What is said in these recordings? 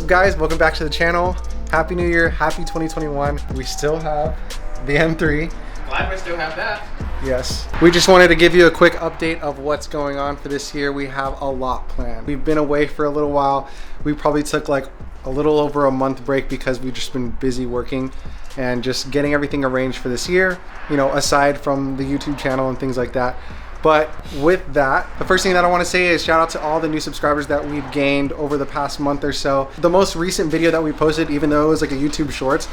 up guys, welcome back to the channel. Happy New Year, happy 2021. We still have the M3. Glad we still have that. Yes. We just wanted to give you a quick update of what's going on for this year. We have a lot planned. We've been away for a little while. We probably took like a little over a month break because we've just been busy working and just getting everything arranged for this year, you know, aside from the YouTube channel and things like that. But with that, the first thing that I want to say is shout out to all the new subscribers that we've gained over the past month or so. The most recent video that we posted, even though it was like a YouTube Shorts,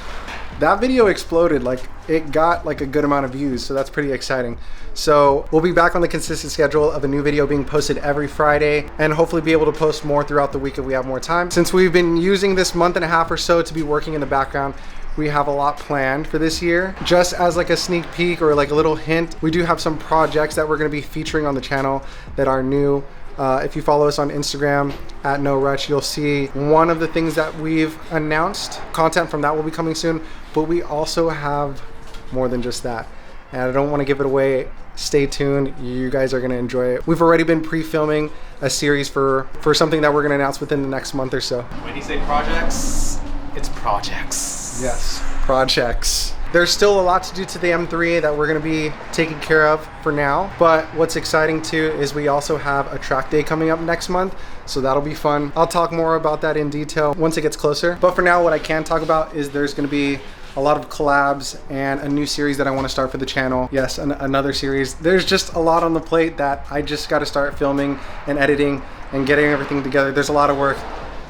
that video exploded. Like it got like a good amount of views, so that's pretty exciting. So we'll be back on the consistent schedule of a new video being posted every Friday and hopefully be able to post more throughout the week if we have more time. Since we've been using this month and a half or so to be working in the background, we have a lot planned for this year. Just as like a sneak peek or like a little hint, we do have some projects that we're going to be featuring on the channel that are new. If you follow us on Instagram at No Rush, you'll see one of the things that we've announced. Content from that will be coming soon, but we also have more than just that. And I don't want to give it away. Stay tuned. You guys are going to enjoy it. We've already been pre-filming a series for something that we're going to announce within the next month or so. When you say projects, it's projects. Yes, projects. There's still a lot to do to the M3 that we're going to be taking care of for now. But what's exciting too is we also have a track day coming up next month. So that'll be fun. I'll talk more about that in detail once it gets closer. But for now, what I can talk about is there's going to be a lot of collabs and a new series that I want to start for the channel. Yes, another series. There's just a lot on the plate that I just got to start filming and editing and getting everything together. There's a lot of work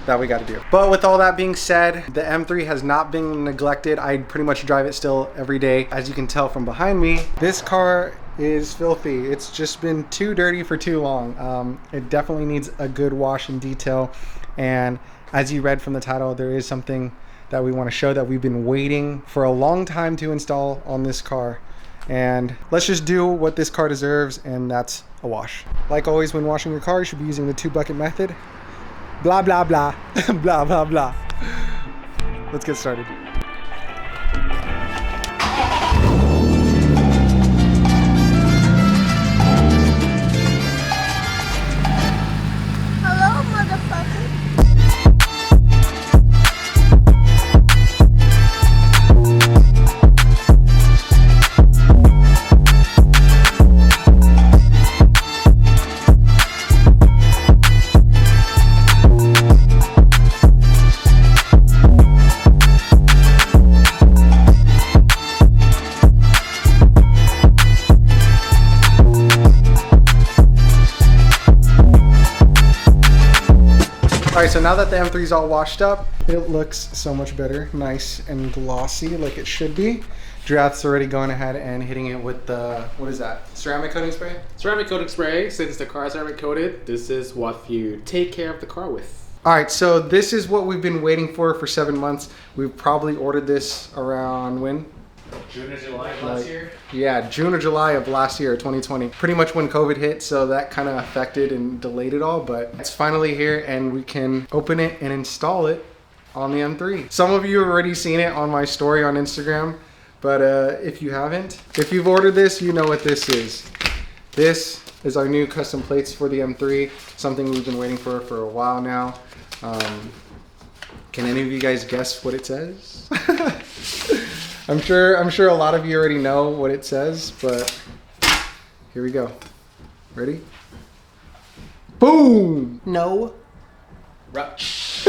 that we got to do. But with all that being said, the M3 has not been neglected. I pretty much drive it still every day. As you can tell from behind me, this car is filthy. It's just been too dirty for too long. It definitely needs a good wash and detail. And as you read from the title, there is something that we want to show that we've been waiting for a long time to install on this car. And let's just do what this car deserves, and that's a wash. Like always, when washing your car, you should be using the 2-bucket method. Blah, blah, blah, blah, blah, blah. Let's get started. Hello, motherfucker. All right, so now that the M3 is all washed up, it looks so much better, nice and glossy like it should be. Jirath's already going ahead and hitting it with the, what is that, ceramic coating spray? Ceramic coating spray. Since the car is ceramic coated, this is what you take care of the car with. All right, so this is what we've been waiting for 7 months. We've probably ordered this around when? June or July of last year? Yeah, June or July of last year, 2020. Pretty much when COVID hit, so that kind of affected and delayed it all, but it's finally here and we can open it and install it on the M3. Some of you have already seen it on my story on Instagram, but if you haven't, if you've ordered this, you know what this is. This is our new custom plates for the M3, something we've been waiting for a while now. Can any of you guys guess what it says? I'm sure a lot of you already know what it says, but here we go. Ready? Boom! No Rush.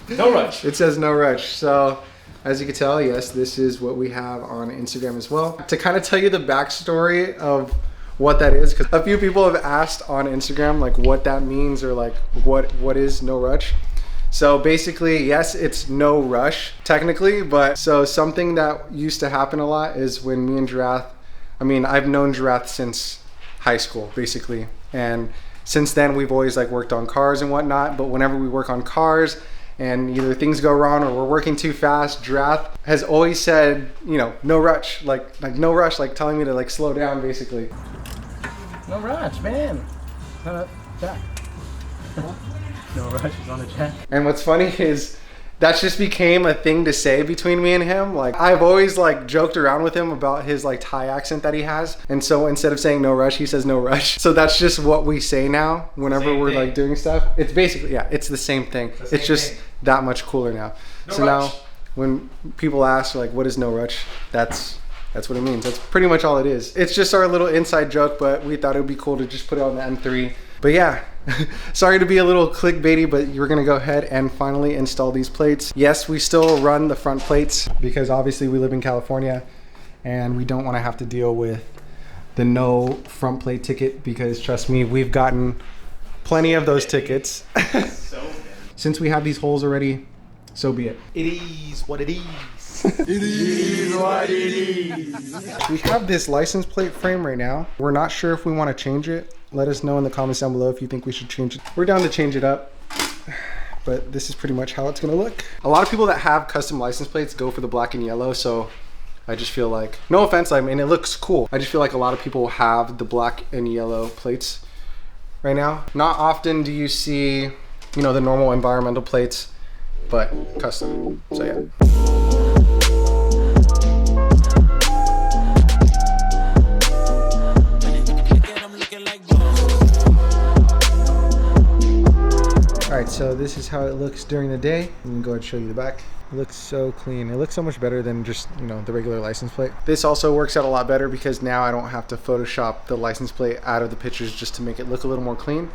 No rush. It says no rush. So as you can tell, yes, this is what we have on Instagram as well. To kind of tell you the backstory of what that is, because a few people have asked on Instagram like what that means or like what is no rush. So basically, yes, it's no rush technically, but so something that used to happen a lot is when me and Jirath, I mean, I've known Jirath since high school basically. And since then we've always like worked on cars and whatnot, but whenever we work on cars and either things go wrong or we're working too fast, Jirath has always said, you know, no rush, like no rush, like telling me to like slow down basically. No rush, man. Jack. No rush is on the jack. And what's funny is that's just became a thing to say between me and him. Like, I've always like joked around with him about his like Thai accent that he has. And so instead of saying no rush, he says no rush. So that's just what we say now whenever we're like doing stuff. It's basically, yeah, it's the same thing. It's just that much cooler now. No so rush. now when people ask like, what is no rush? That's what it means. That's pretty much all it is. It's just our little inside joke, but we thought it would be cool to just put it on the M3. But yeah, sorry to be a little clickbaity, but you're gonna go ahead and finally install these plates. Yes, we still run the front plates because obviously we live in California and we don't wanna have to deal with the no front plate ticket because trust me, we've gotten plenty of those tickets. Since we have these holes already, so be it. It is what it is. It is what it is. We have this license plate frame right now. We're not sure if we want to change it. Let us know in the comments down below if you think we should change it. We're down to change it up, but this is pretty much how it's gonna look. A lot of people that have custom license plates go for the black and yellow, so I just feel like, no offense, I mean, it looks cool. I just feel like a lot of people have the black and yellow plates right now. Not often do you see, you know, the normal environmental plates, but custom, so yeah. All right, so this is how it looks during the day. I'm gonna go ahead and show you the back. It looks so clean. It looks so much better than just, you know, the regular license plate. This also works out a lot better because now I don't have to Photoshop the license plate out of the pictures just to make it look a little more clean.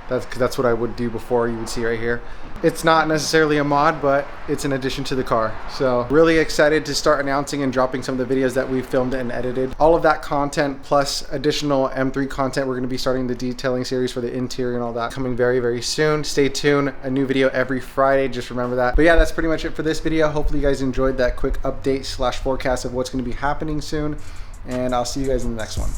That's what I would do before. You would see right here. It's not necessarily a mod, but it's an addition to the car. So really excited to start announcing and dropping some of the videos that we filmed and edited. All of that content plus additional M3 content. We're going to be starting the detailing series for the interior and all that coming very, very soon. Stay tuned. A new video every Friday. Just remember that. But yeah, that's pretty much it for this video. Hopefully you guys enjoyed that quick update / forecast of what's going to be happening soon. And I'll see you guys in the next one.